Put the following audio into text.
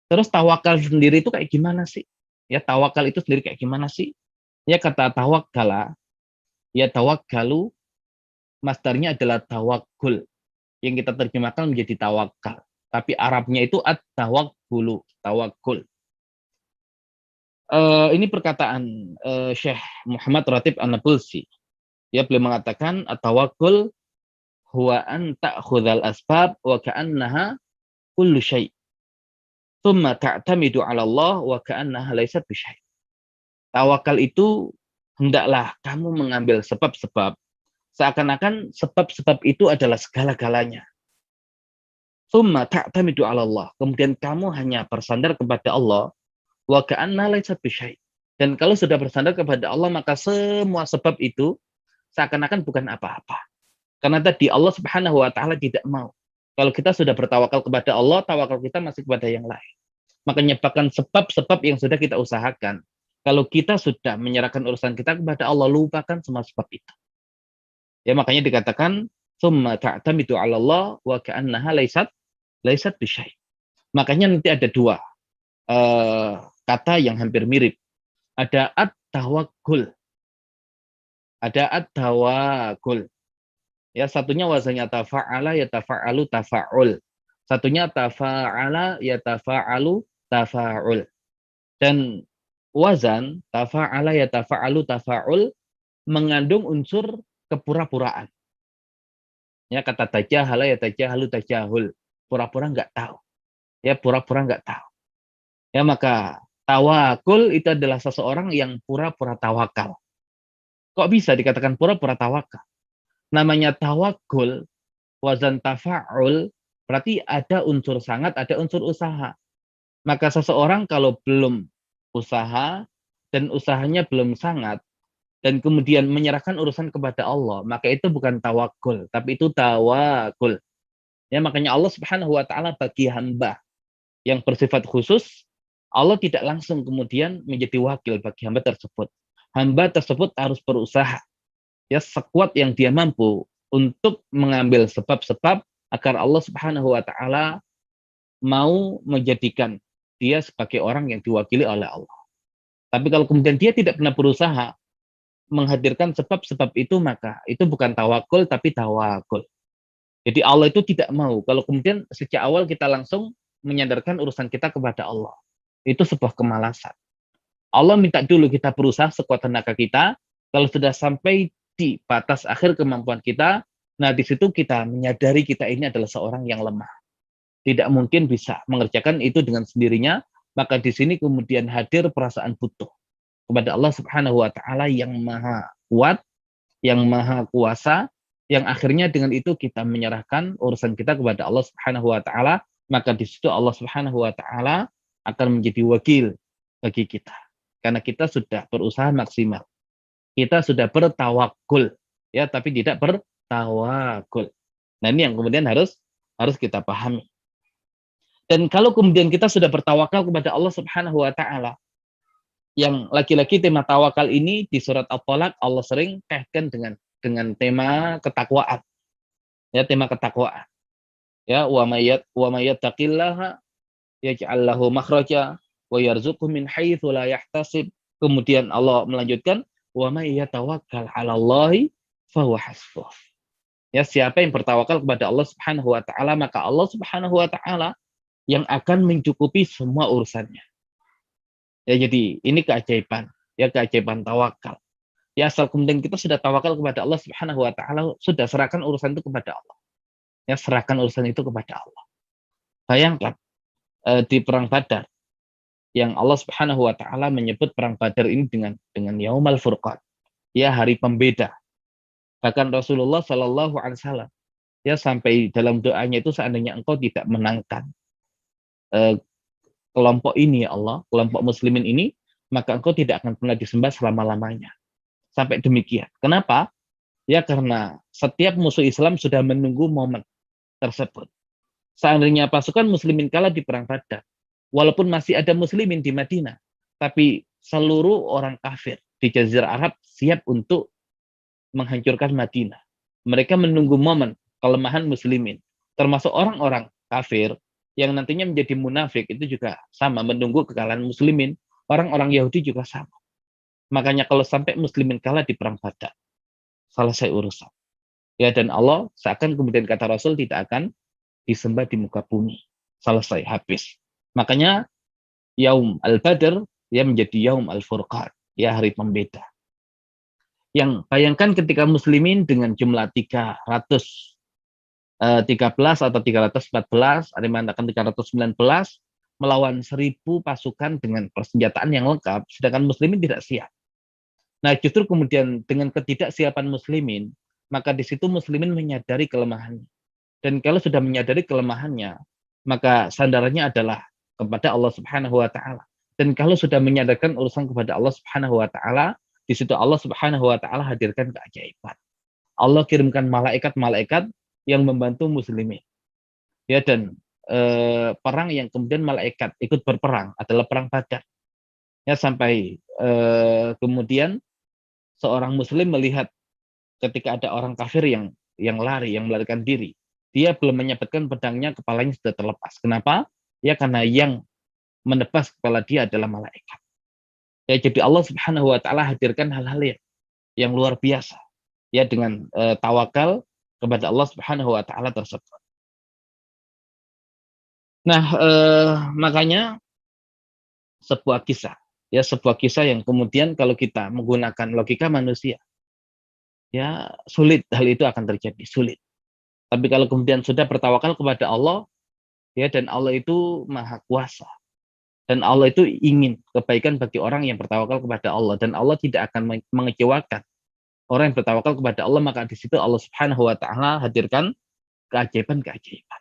Terus tawakal sendiri itu kayak gimana sih? Ya, tawakal itu sendiri kayak gimana sih? Ya, kata tawakala, ya tawakkalu, masdarnya adalah tawakul, yang kita terjemahkan menjadi tawakal. Tapi Arabnya itu at-tawakkulu, tawakul. Ini perkataan Syekh Muhammad Ratib An-Nabulsi. Ya, beliau mengatakan at-tawakkul huwa an ta'khudhal asbab wa ka'annaha kullu syai'. Tsumma ta'tamidu 'ala Allah wa ka'annaha laysat bisyai'. Tawakal itu hendaklah kamu mengambil sebab-sebab seakan-akan sebab-sebab itu adalah segala-galanya. Tsumma ta'tamidu 'ala Allah. Kemudian kamu hanya bersandar kepada Allah wa ka'annaha laysat bisyai'. Dan kalau sudah bersandar kepada Allah maka semua sebab itu seakan-akan bukan apa-apa. Karena tadi Allah Subhanahu wa taala tidak mau. Kalau kita sudah bertawakal kepada Allah, tawakal kita masih kepada yang lain. Makanya bahkan sebab-sebab yang sudah kita usahakan, kalau kita sudah menyerahkan urusan kita kepada Allah, lupakan semua sebab itu. Ya, makanya dikatakan summa ta'tamidu 'ala Allah wa ka'annaha laysat bisyai'. Makanya nanti ada dua kata yang hampir mirip. Ada at-tawakkul. Ada at-tawakkul. Ya, satunya wazannya tafa'ala ya tafa'alu tafa'ul. Satunya tafa'ala ya tafa'alu tafa'ul. Dan wazan tafa'ala ya tafa'alu tafa'ul mengandung unsur kepura-puraan. Ya, kata tajahala ya tajahalu tajahul. Pura-pura nggak tahu. Ya, pura-pura nggak tahu. Ya, maka tawakul itu adalah seseorang yang pura-pura tawakal. Kok bisa dikatakan pura-pura tawakal? Namanya tawakul, wazan tafa'ul, berarti ada unsur sangat, ada unsur usaha. Maka seseorang kalau belum usaha, dan usahanya belum sangat, dan kemudian menyerahkan urusan kepada Allah, maka itu bukan tawakul, tapi itu tawakul. Ya, makanya Allah Subhanahu wa taala bagi hamba yang bersifat khusus, Allah tidak langsung kemudian menjadi wakil bagi hamba tersebut. Hamba tersebut harus berusaha ya sekuat yang dia mampu untuk mengambil sebab-sebab agar Allah Subhanahu wa taala mau menjadikan dia sebagai orang yang diwakili oleh Allah. Tapi kalau kemudian dia tidak pernah berusaha menghadirkan sebab-sebab itu, maka itu bukan tawakul tapi tawakul. Jadi Allah itu tidak mau kalau kemudian sejak awal kita langsung menyandarkan urusan kita kepada Allah. Itu sebuah kemalasan. Allah minta dulu kita berusaha sekuat tenaga kita. Kalau sudah sampai di batas akhir kemampuan kita, nah di situ kita menyadari kita ini adalah seorang yang lemah. Tidak mungkin bisa mengerjakan itu dengan sendirinya, maka di sini kemudian hadir perasaan butuh kepada Allah Subhanahu wa taala yang maha kuat, yang maha kuasa, yang akhirnya dengan itu kita menyerahkan urusan kita kepada Allah Subhanahu wa taala, maka di situ Allah Subhanahu wa taala akan menjadi wakil bagi kita. Karena kita sudah berusaha maksimal. Kita sudah bertawakul, ya, tapi tidak bertawakul. Nah, ini yang kemudian harus kita pahami. Dan kalau kemudian kita sudah bertawakal kepada Allah Subhanahu wa taala, yang lagi-lagi tema tawakal ini di surat At-Thalaq Allah sering kaitkan dengan tema ketakwaan. Ya, tema ketakwaan. Ya, wa may yattaqillaha yaj'al lahu makhraja wa yarzuqhu min haitsu la yahtasib. Kemudian Allah melanjutkan wa may yatawakkal 'alallahi fahuwa hasbuh. Ya, siapa yang bertawakal kepada Allah Subhanahu wa taala, maka Allah Subhanahu wa taala yang akan mencukupi semua urusannya. Ya, jadi ini keajaiban, ya keajaiban tawakal. Ya, asal kemudian kita sudah tawakal kepada Allah Subhanahu wa taala, sudah serahkan urusan itu kepada Allah. Ya, serahkan urusan itu kepada Allah. Bayangkan di perang Badar yang Allah Subhanahu wa taala menyebut perang Badar ini dengan Yaumal Furqan. Ya, hari pembeda. Bahkan Rasulullah Shallallahu alaihi wasallam ya sampai dalam doanya itu seandainya engkau tidak menangkan kelompok ini ya Allah, kelompok muslimin ini, maka engkau tidak akan pernah disembah selama-lamanya. Sampai demikian. Kenapa? Ya karena setiap musuh Islam sudah menunggu momen tersebut. Seandainya pasukan muslimin kalah di perang Badar, walaupun masih ada muslimin di Madinah, tapi seluruh orang kafir di Jazirah Arab siap untuk menghancurkan Madinah. Mereka menunggu momen kelemahan muslimin, termasuk orang-orang kafir yang nantinya menjadi munafik itu juga sama, menunggu kekalahan muslimin. Orang-orang Yahudi juga sama. Makanya kalau sampai muslimin kalah di perang Badar, selesai urusan. Ya, dan Allah seakan kemudian kata Rasul tidak akan disembah di muka bumi. Selesai, habis. Makanya Yaum Al-Badr ya menjadi Yaum Al-Furqan, ya hari pembeda. Yang bayangkan ketika muslimin dengan jumlah 313 atau 314, ada yang mengatakan 319, melawan 1.000 pasukan dengan persenjataan yang lengkap, sedangkan muslimin tidak siap. Nah, justru kemudian dengan ketidaksiapan muslimin, maka di situ muslimin menyadari kelemahannya. Dan kalau sudah menyadari kelemahannya, maka sandarannya adalah kepada Allah Subhanahu wa taala. Dan kalau sudah menyadarkan urusan kepada Allah Subhanahu wa taala, di situ Allah Subhanahu wa taala hadirkan keajaiban. Allah kirimkan malaikat-malaikat yang membantu muslimin. Ya, dan perang yang kemudian malaikat ikut berperang adalah perang Badar. Ya, sampai kemudian seorang muslim melihat ketika ada orang kafir yang lari, yang melarikan diri. Dia belum menyabetkan pedangnya, kepalanya sudah terlepas. Kenapa? Ya karena yang menebas kepala dia adalah malaikat. Ya, jadi Allah Subhanahu wa taala hadirkan hal-hal yang luar biasa ya dengan tawakal kepada Allah Subhanahu wa taala tersebut. Nah, makanya sebuah kisah yang kemudian kalau kita menggunakan logika manusia, ya sulit hal itu akan terjadi, sulit. Tapi kalau kemudian sudah bertawakal kepada Allah, ya dan Allah itu maha kuasa. Dan Allah itu ingin kebaikan bagi orang yang bertawakal kepada Allah. Dan Allah tidak akan mengecewakan orang yang bertawakal kepada Allah. Maka di situ Allah Subhanahu wa taala hadirkan keajaiban-keajaiban.